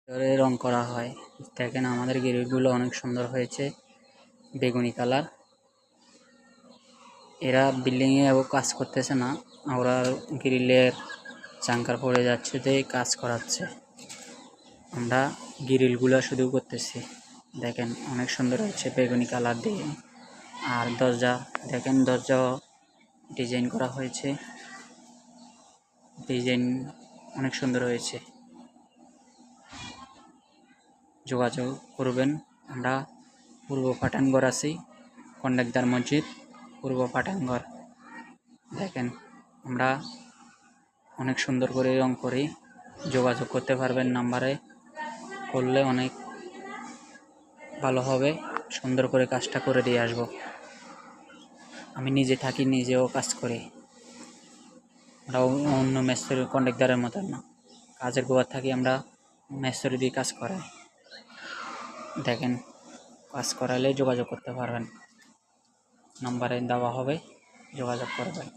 ভিতরে রং করা হয়। দেখেন আমাদের গ্রিলগুলো অনেক সুন্দর হয়েছে, বেগুনি কালার। এরা বিল্ডিংয়ে কাজ করতেছে না, ওরা গ্রিলের চাঙ্কার পড়ে যাচ্ছে তাই কাজ করাচ্ছে। আমরা গ্রিলগুলো শুধু করতেছি। দেখেন অনেক সুন্দর হয়েছে বেগুনি কালার দিয়ে। আর দরজা দেখেন, দরজাও ডিজাইন করা হয়েছে, ডিজাইন অনেক সুন্দর হয়েছে। যোগাযোগ করবেন। আমরা পূর্ব পাঠানগড় আছি, কন্ডাক্টর মসজিদ, পূর্ব পাঠানগড়। দেখেন আমরা অনেক সুন্দর করে রং করি। যোগাযোগ করতে পারবেন নাম্বারে, করলে অনেক ভালো হবে। সুন্দর করে কাজটা করে দিয়ে আসব। আমি নিজে থাকি, নিজেও কাজ করি। আমরা অন্য মেস্তরি কন্ডাক্টরের মতো না, কাজের গোয়ার থাকি, আমরা মেস্তরি দিয়ে কাজ করাই। দেখেন কাজ করালে যোগাযোগ করতে পারবেন, নাম্বারে দেওয়া হবে, যোগাযোগ করবেন।